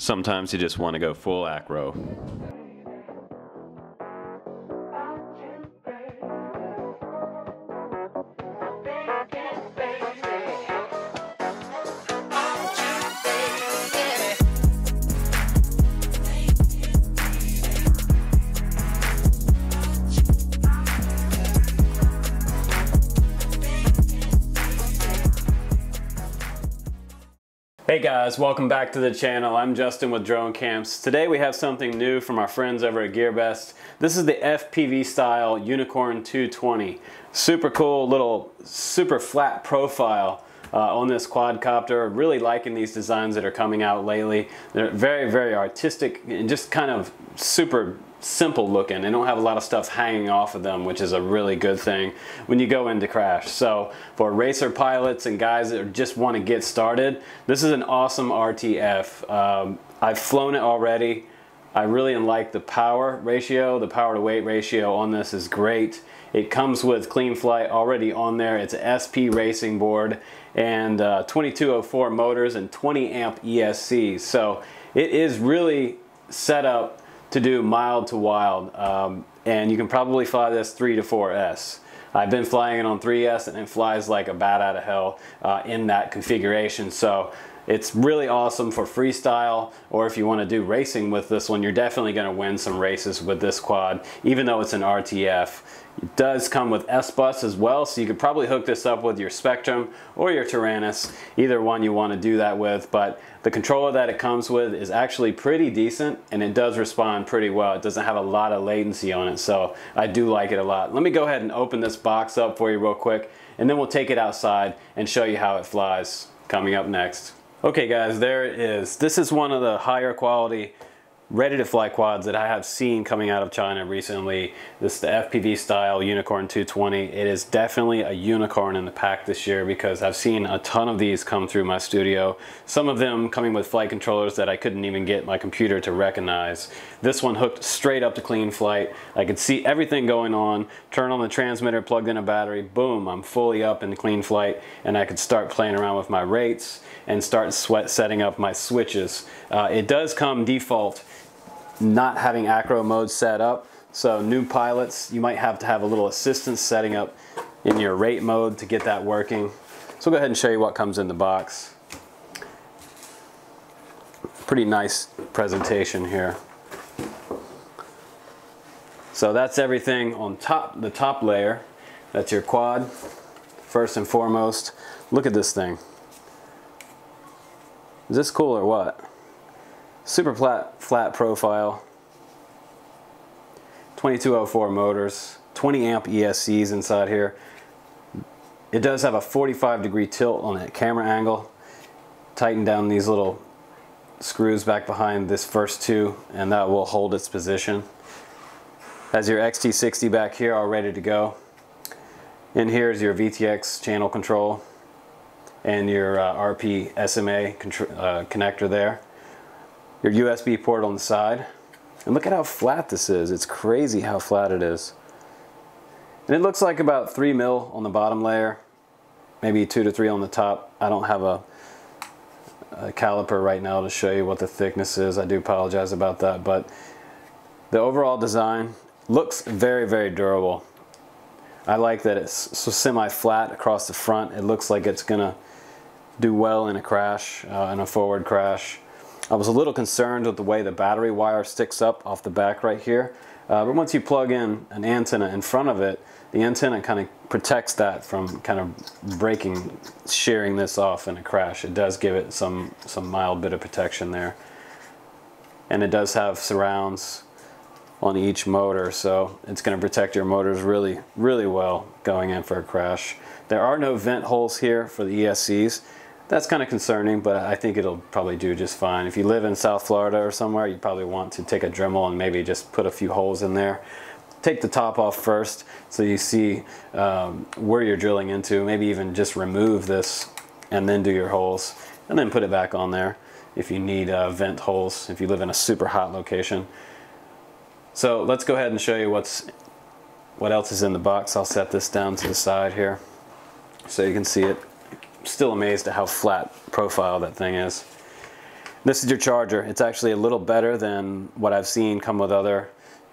Sometimes you just want to go full acro. Hey guys, welcome back to the channel. I'm Justin with Drone Camps. Today we have something new from our friends over at GearBest. This is the FPV style Unicorn 220. Super cool little super flat profile on this quadcopter. Really liking these designs that are coming out lately. They're very artistic and just kind of super simple looking. They don't have a lot of stuff hanging off of them, which is a really good thing when you go into crash. So for racer pilots and guys that just want to get started, this is an awesome RTF. I've flown it already. I really like the power ratio. The power to weight ratio on this is great. It comes with clean flight already on there. It's an SPRacing board and 2204 motors and 20 amp ESCs. So it is really set up to do mild to wild, and you can probably fly this 3 to 4S. I've been flying it on 3S and it flies like a bat out of hell in that configuration. So it's really awesome for freestyle, or if you want to do racing with this one, you're definitely going to win some races with this quad, even though it's an RTF. It does come with SBUS as well, so you could probably hook this up with your Spectrum or your Taranis, either one you want to do that with. But the controller that it comes with is actually pretty decent, and it does respond pretty well. It doesn't have a lot of latency on it, so I do like it a lot. Let me go ahead and open this box up for you real quick, and then we'll take it outside and show you how it flies coming up next. Okay guys, there it is. This is one of the higher quality ready-to-fly quads that I have seen coming out of China recently. This is the FPV style Unicorn 220. It is definitely a unicorn in the pack this year because I've seen a ton of these come through my studio. Some of them coming with flight controllers that I couldn't even get my computer to recognize. This one hooked straight up to clean flight. I could see everything going on, turn on the transmitter, plugged in a battery, boom, I'm fully up in clean flight, and I could start playing around with my rates and start setting up my switches. It does come default not having acro mode set up, so new pilots, you might have to have a little assistance setting up in your rate mode to get that working. So I'll go ahead and show you what comes in the box. Pretty nice presentation here. So that's everything on top, the top layer. That's your quad, first and foremost. Look at this thing. Is this cool or what? Super flat profile, 2204 motors, 20 amp ESCs inside here. It does have a 45-degree tilt on that camera angle. Tighten down these little screws back behind this first two, and that will hold its position. Has your XT60 back here all ready to go. In here is your VTX channel control and your RP SMA connector there. Your USB port on the side, and look at how flat this is. It's crazy how flat it is. And it looks like about 3 mil on the bottom layer, maybe 2 to 3 on the top. I don't have a caliper right now to show you what the thickness is. I do apologize about that, but the overall design looks very durable. I like that it's so semi-flat across the front. It looks like it's gonna do well in a crash, in a forward crash. I was a little concerned with the way the battery wire sticks up off the back right here, but once you plug in an antenna in front of it, the antenna kind of protects that from kind of breaking, shearing this off in a crash. It does give it some mild bit of protection there. And it does have surrounds on each motor, so it's going to protect your motors really well going in for a crash. There are no vent holes here for the ESCs. That's kind of concerning, but I think it'll probably do just fine. If you live in South Florida or somewhere, you probably want to take a Dremel and maybe just put a few holes in there. Take the top off first so you see where you're drilling into. Maybe even just remove this and then do your holes, and then put it back on there if you need vent holes, if you live in a super hot location. So let's go ahead and show you what else is in the box. I'll set this down to the side here so you can see it. Still amazed at how flat profile that thing is. This is your charger. It's actually a little better than what I've seen come with other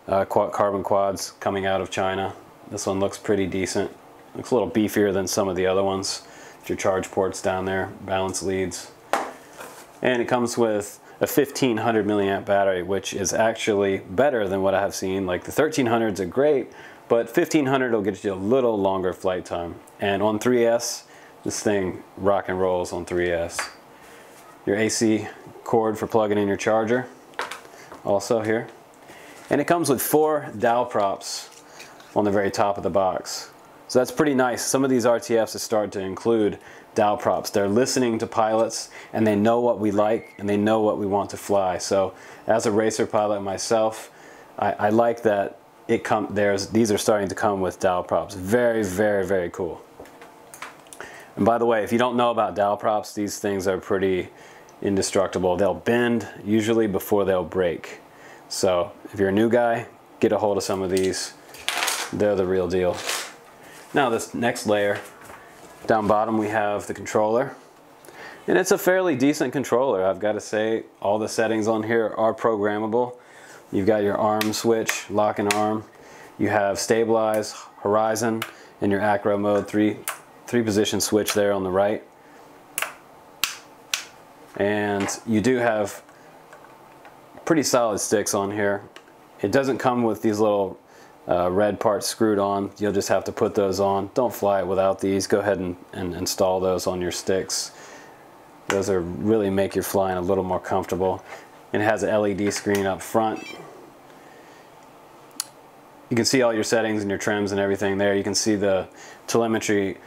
carbon quads coming out of China. This one looks pretty decent. Looks a little beefier than some of the other ones. Your charge ports down there, balance leads. And it comes with a 1500 milliamp battery, which is actually better than what I have seen. Like the 1300s are great, but 1500 will get you a little longer flight time. And on 3S, this thing rock and rolls on 3S. Your AC cord for plugging in your charger, also here. And it comes with 4 DAL props on the very top of the box. So that's pretty nice. Some of these RTFs have started to include DAL props. They're listening to pilots and they know what we like and they know what we want to fly. So as a racer pilot myself, I like that these are starting to come with DAL props. Very, very, very cool. And by the way, if you don't know about DAL props, these things are pretty indestructible. They'll bend usually before they'll break. So if you're a new guy, get a hold of some of these. They're the real deal. Now this next layer, down bottom we have the controller. And it's a fairly decent controller, I've got to say. All the settings on here are programmable. You've got your arm switch, lock and arm. You have stabilize, horizon, and your acro mode, three position switch there on the right. And you do have pretty solid sticks on here. It doesn't come with these little red parts screwed on. You'll just have to put those on. Don't fly it without these. Go ahead and install those on your sticks. Those are really make your flying a little more comfortable. And it has an LED screen up front. You can see all your settings and your trims and everything there. You can see the telemetry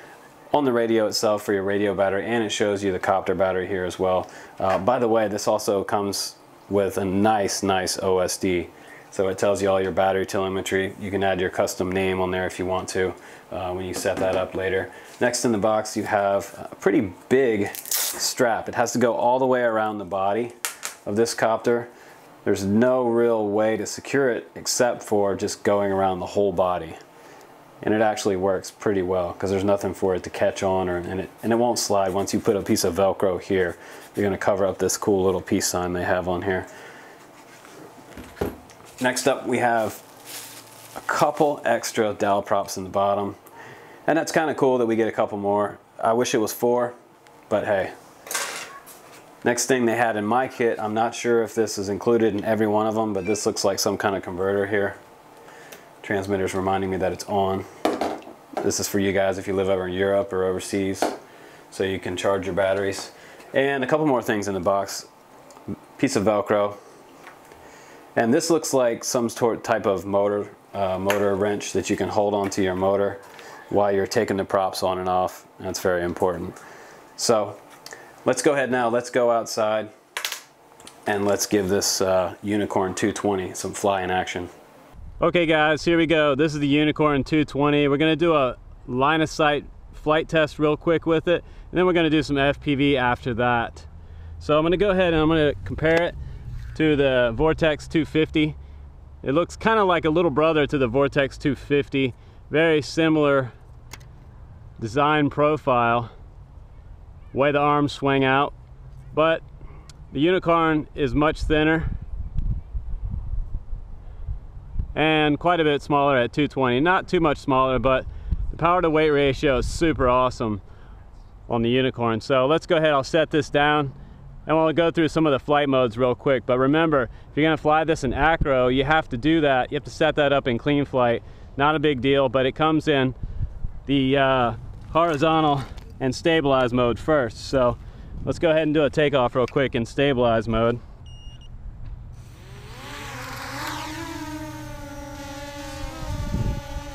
on the radio itself for your radio battery, and it shows you the copter battery here as well. By the way, this also comes with a nice OSD. So it tells you all your battery telemetry. You can add your custom name on there if you want to when you set that up later. Next in the box you have a pretty big strap. It has to go all the way around the body of this copter. There's no real way to secure it except for just going around the whole body. And it actually works pretty well because there's nothing for it to catch on, and it won't slide. Once you put a piece of Velcro here, you're going to cover up this cool little peace sign they have on here. Next up we have a couple extra DAL props in the bottom, and that's kind of cool that we get a couple more. I wish it was 4, but hey. Next thing they had in my kit, I'm not sure if this is included in every one of them, but this looks like some kind of converter here. Transmitter's reminding me that it's on. This is for you guys if you live over in Europe or overseas, so you can charge your batteries. And a couple more things in the box. Piece of Velcro. And this looks like some type of motor wrench that you can hold onto your motor while you're taking the props on and off. That's very important. So let's go ahead now, let's go outside and let's give this Unicorn 220 some flying action. Okay guys, here we go. This is the Unicorn 220. We're going to do a line of sight flight test real quick with it, and then we're going to do some FPV after that. So I'm going to go ahead and I'm going to compare it to the Vortex 250. It looks kind of like a little brother to the Vortex 250. Very similar design profile, way the arms swing out, but the Unicorn is much thinner and quite a bit smaller at 220. Not too much smaller, but the power to weight ratio is super awesome on the Unicorn. So let's go ahead, I'll set this down and we'll go through some of the flight modes real quick. But remember, if you're gonna fly this in acro, you have to do that. You have to set that up in clean flight. Not a big deal, but it comes in the horizontal and stabilize mode first. So let's go ahead and do a takeoff real quick in stabilize mode.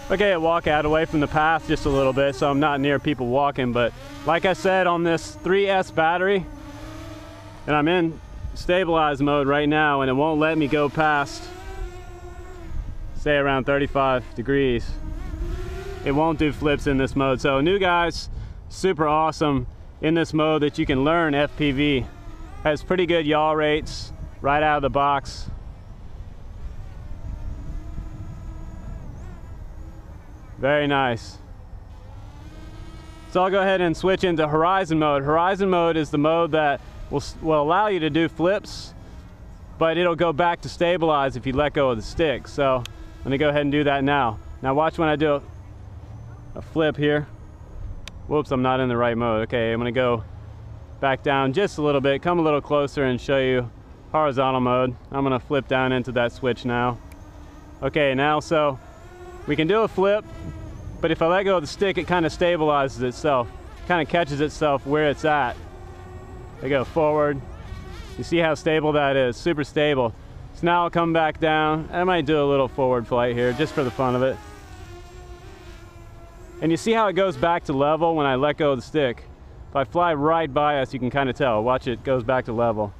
Okay, I walk out away from the path just a little bit so I'm not near people walking, but like I said, on this 3S battery, and I'm in stabilize mode right now, and it won't let me go past, say, around 35 degrees. It won't do flips in this mode. So new guys, super awesome in this mode that you can learn FPV. Has pretty good yaw rates right out of the box. Very nice. So I'll go ahead and switch into horizon mode. Horizon mode is the mode that will allow you to do flips, but it'll go back to stabilize if you let go of the stick. So I'm gonna go ahead and do that now. Now watch when I do a flip here. Whoops, I'm not in the right mode. Okay, I'm gonna go back down just a little bit, come a little closer and show you horizontal mode. I'm gonna flip down into that switch now. Okay, now so we can do a flip, but if I let go of the stick, it kind of stabilizes itself, kind of catches itself where it's at. I go forward. You see how stable that is, super stable. So now I'll come back down. I might do a little forward flight here just for the fun of it. And you see how it goes back to level when I let go of the stick. If I fly right by us, you can kind of tell. Watch, it goes back to level.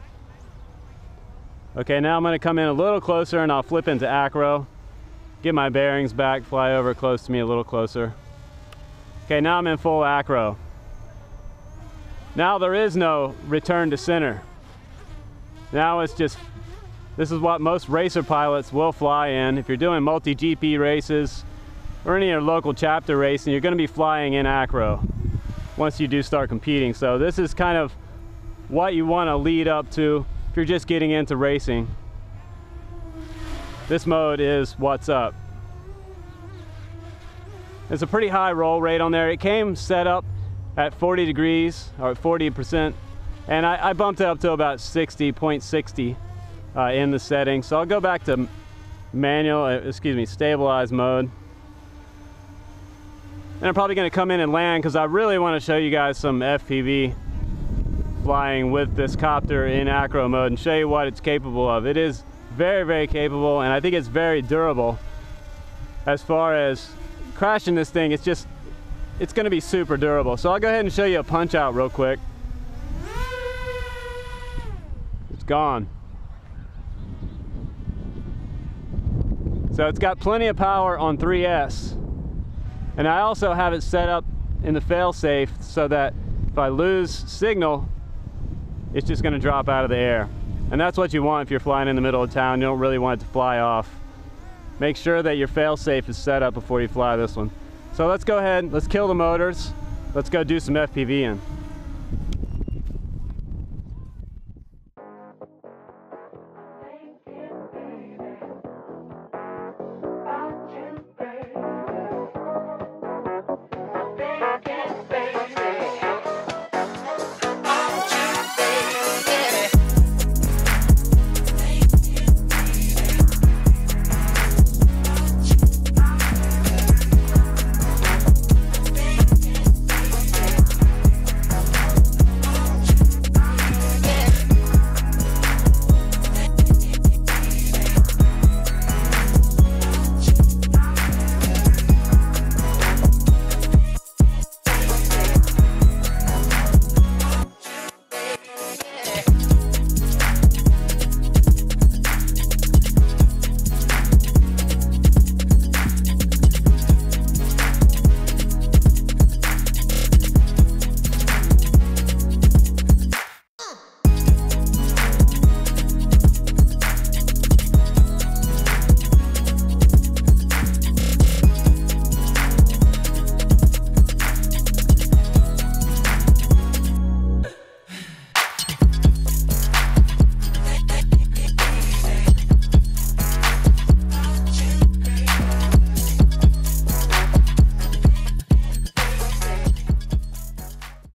Okay, now I'm gonna come in a little closer and I'll flip into acro. Get my bearings back, fly over close to me a little closer. Okay, now I'm in full acro. Now there is no return to center. Now it's just, this is what most racer pilots will fly in. If you're doing multi-GP races or any of your local chapter racing, you're gonna be flying in acro once you do start competing. So this is kind of what you wanna lead up to if you're just getting into racing. This mode is what's up. There's a pretty high roll rate on there. It came set up at 40 degrees or 40%, and I bumped it up to about 60.60 in the settings. So I'll go back to manual, stabilize mode. And I'm probably gonna come in and land because I really wanna show you guys some FPV flying with this copter in acro mode and show you what it's capable of. It is very, very capable, and I think it's very durable. As far as crashing this thing, it's gonna be super durable. So I'll go ahead and show you a punch out real quick. It's gone. So it's got plenty of power on 3S. And I also have it set up in the fail-safe so that if I lose signal, it's just gonna drop out of the air. And that's what you want if you're flying in the middle of town. You don't really want it to fly off. Make sure that your fail-safe is set up before you fly this one. So let's go ahead, let's kill the motors. Let's go do some FPV in.